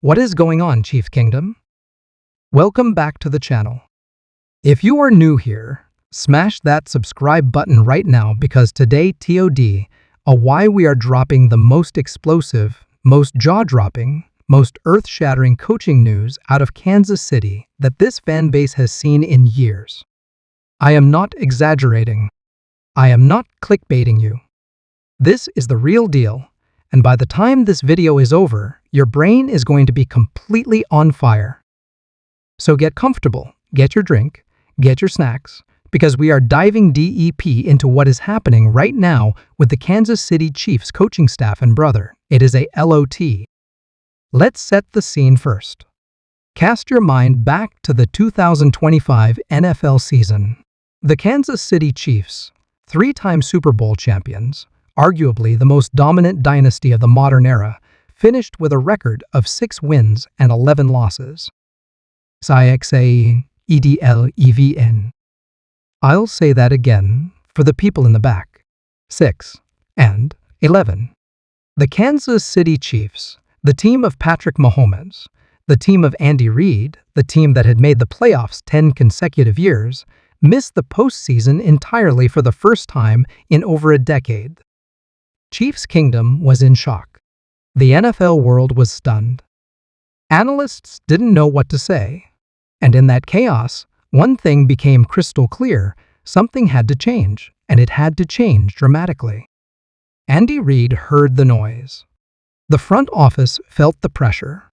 What is going on, Chief Kingdom? Welcome back to the channel. If you are new here, smash that subscribe button right now because today TOD, why we are dropping the most explosive, most jaw-dropping, most earth-shattering coaching news out of Kansas City that this fan base has seen in years. I am not exaggerating. I am not clickbaiting you. This is the real deal, and by the time this video is over, your brain is going to be completely on fire. So get comfortable, get your drink, get your snacks, because we are diving deep into what is happening right now with the Kansas City Chiefs coaching staff and brother. It is a LOT. Let's set the scene first. Cast your mind back to the 2025 NFL season. The Kansas City Chiefs, three-time Super Bowl champions, arguably the most dominant dynasty of the modern era, finished with a record of 6 wins and 11 losses. EDLEVN. I'll say that again for the people in the back. 6 and 11. The Kansas City Chiefs, the team of Patrick Mahomes, the team of Andy Reid, the team that had made the playoffs 10 consecutive years, missed the postseason entirely for the first time in over a decade. Chiefs Kingdom was in shock. The NFL world was stunned. Analysts didn't know what to say. And in that chaos, one thing became crystal clear: something had to change, and it had to change dramatically. Andy Reid heard the noise. The front office felt the pressure.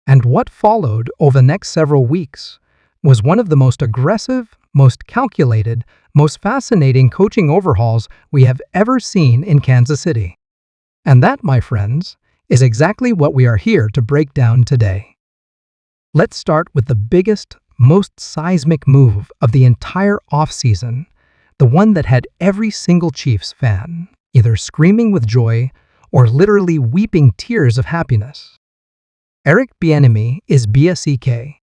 And what followed over the next several weeks was one of the most aggressive, most calculated, most fascinating coaching overhauls we have ever seen in Kansas City. And that, my friends, is exactly what we are here to break down today. Let's start with the biggest, most seismic move of the entire offseason, the one that had every single Chiefs fan either screaming with joy or literally weeping tears of happiness. Eric Bieniemy is BSEK.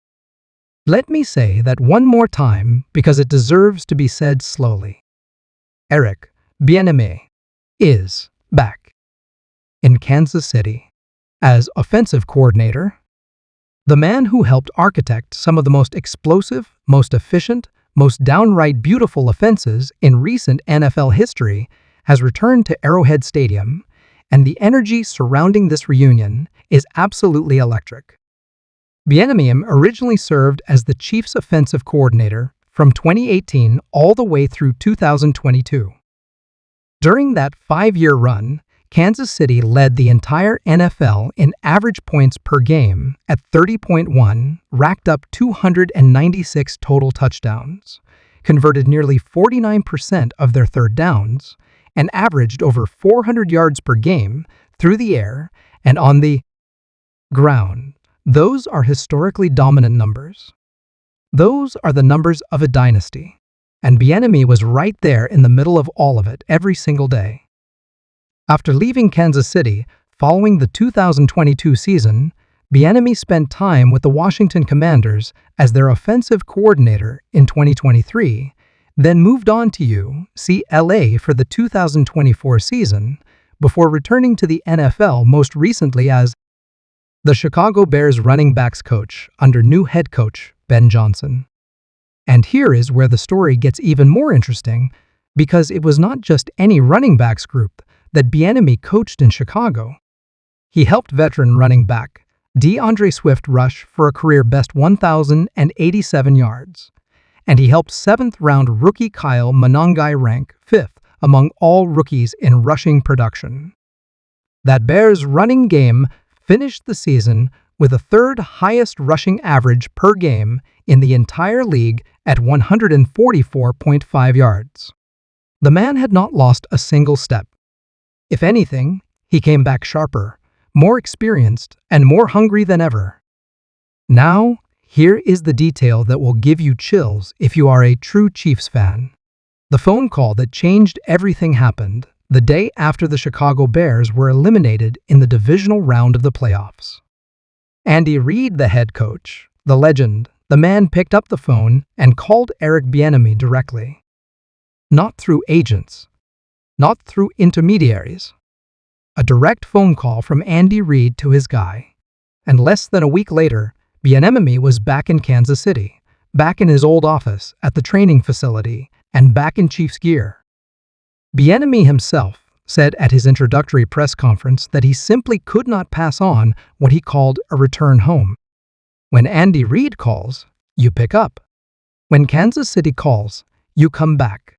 Let me say that one more time because it deserves to be said slowly. Eric Bieniemy is back in Kansas City as offensive coordinator. The man who helped architect some of the most explosive, most efficient, most downright beautiful offenses in recent NFL history has returned to Arrowhead Stadium, and the energy surrounding this reunion is absolutely electric. Bieniemy originally served as the Chiefs' offensive coordinator from 2018 all the way through 2022. During that 5-year run, Kansas City led the entire NFL in average points per game at 30.1, racked up 296 total touchdowns, converted nearly 49% of their third downs, and averaged over 400 yards per game through the air and on the ground. Those are historically dominant numbers. Those are the numbers of a dynasty, and Bieniemy was right there in the middle of all of it every single day. After leaving Kansas City following the 2022 season, Bieniemy spent time with the Washington Commanders as their offensive coordinator in 2023, then moved on to UCLA for the 2024 season, before returning to the NFL most recently as the Chicago Bears running backs coach under new head coach Ben Johnson. And here is where the story gets even more interesting, because it was not just any running backs group that Bieniemy coached in Chicago. He helped veteran running back DeAndre Swift rush for a career-best 1,087 yards, and he helped 7th-round rookie Kyle Monangai rank 5th among all rookies in rushing production. That Bears running game finished the season with a third-highest rushing average per game in the entire league at 144.5 yards. The man had not lost a single step. If anything, he came back sharper, more experienced, and more hungry than ever. Now, here is the detail that will give you chills if you are a true Chiefs fan. The phone call that changed everything happened the day after the Chicago Bears were eliminated in the divisional round of the playoffs. Andy Reid, the head coach, the legend, the man picked up the phone and called Eric Bieniemy directly. Not through agents, not through intermediaries. A direct phone call from Andy Reid to his guy. And less than a week later, Bieniemy was back in Kansas City, back in his old office at the training facility, and back in Chiefs gear. Bieniemy himself said at his introductory press conference that he simply could not pass on what he called a return home. When Andy Reid calls, you pick up. When Kansas City calls, you come back.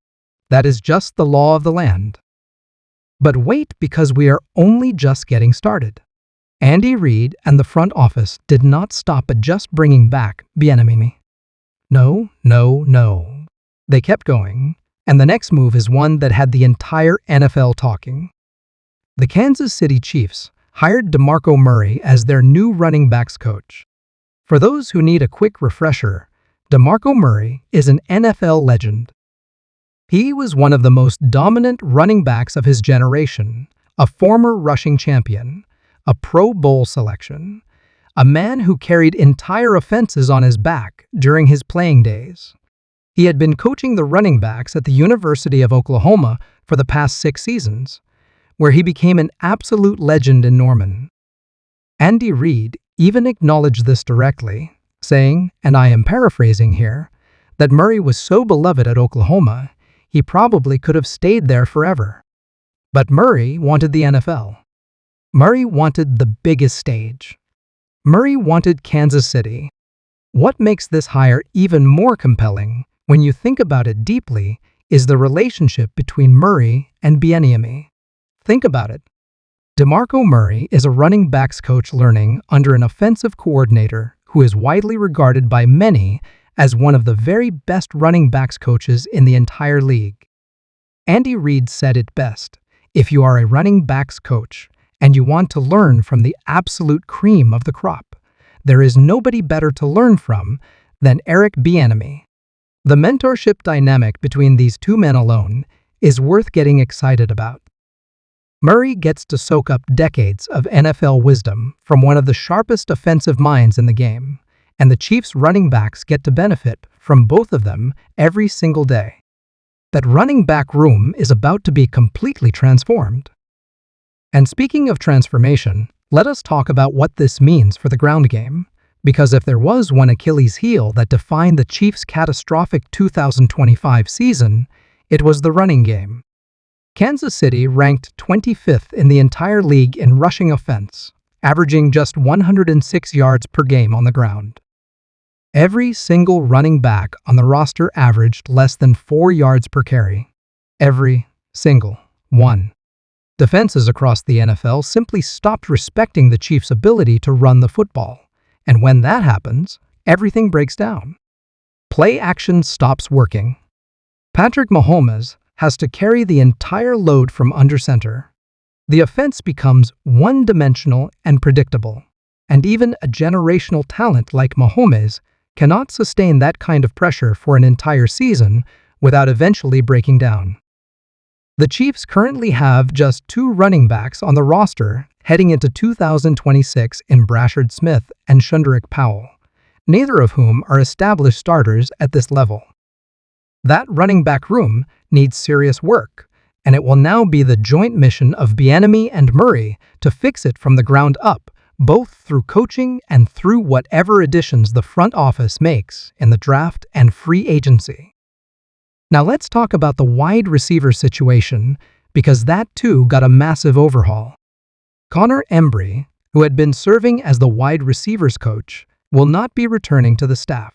That is just the law of the land. But wait, because we are only just getting started. Andy Reid and the front office did not stop at just bringing back Bieniemy. No. They kept going, and the next move is one that had the entire NFL talking. The Kansas City Chiefs hired DeMarco Murray as their new running backs coach. For those who need a quick refresher, DeMarco Murray is an NFL legend. He was one of the most dominant running backs of his generation, a former rushing champion, a Pro Bowl selection, a man who carried entire offenses on his back during his playing days. He had been coaching the running backs at the University of Oklahoma for the past 6 seasons, where he became an absolute legend in Norman. Andy Reid even acknowledged this directly, saying, and I am paraphrasing here, that Murray was so beloved at Oklahoma, he probably could have stayed there forever. But Murray wanted the NFL. Murray wanted the biggest stage. Murray wanted Kansas City. What makes this hire even more compelling, when you think about it deeply, is the relationship between Murray and Bieniemy. Think about it. DeMarco Murray is a running backs coach learning under an offensive coordinator who is widely regarded by many as one of the very best running backs coaches in the entire league. Andy Reid said it best: if you are a running backs coach and you want to learn from the absolute cream of the crop, there is nobody better to learn from than Eric Bieniemy. The mentorship dynamic between these two men alone is worth getting excited about. Murray gets to soak up decades of NFL wisdom from one of the sharpest offensive minds in the game, and the Chiefs' running backs get to benefit from both of them every single day. That running back room is about to be completely transformed. And speaking of transformation, let us talk about what this means for the ground game, because if there was one Achilles heel that defined the Chiefs' catastrophic 2025 season, it was the running game. Kansas City ranked 25th in the entire league in rushing offense, averaging just 106 yards per game on the ground. Every single running back on the roster averaged less than 4 yards per carry. Every single one. Defenses across the NFL simply stopped respecting the Chiefs' ability to run the football, and when that happens, everything breaks down. Play action stops working. Patrick Mahomes has to carry the entire load from under center. The offense becomes one-dimensional and predictable, and even a generational talent like Mahomes cannot sustain that kind of pressure for an entire season without eventually breaking down. The Chiefs currently have just 2 running backs on the roster heading into 2026 in Brashard Smith and Shundrick Powell, neither of whom are established starters at this level. That running back room needs serious work, and it will now be the joint mission of Bieniemy and Murray to fix it from the ground up, both through coaching and through whatever additions the front office makes in the draft and free agency. Now let's talk about the wide receiver situation, because that too got a massive overhaul. Connor Embry, who had been serving as the wide receivers coach, will not be returning to the staff.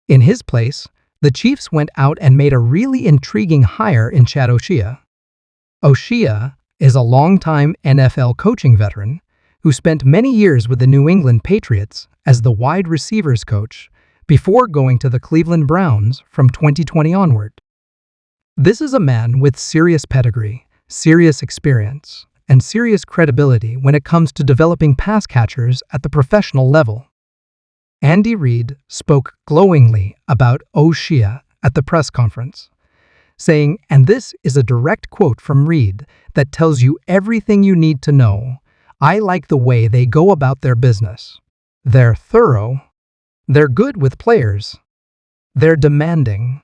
In his place, the Chiefs went out and made a really intriguing hire in Chad O'Shea. O'Shea is a longtime NFL coaching veteran who spent many years with the New England Patriots as the wide receivers coach before going to the Cleveland Browns from 2020 onward. This is a man with serious pedigree, serious experience, and serious credibility when it comes to developing pass catchers at the professional level. Andy Reid spoke glowingly about O'Shea at the press conference, saying, and this is a direct quote from Reid that tells you everything you need to know, "I like the way they go about their business. They're thorough. They're good with players. They're demanding.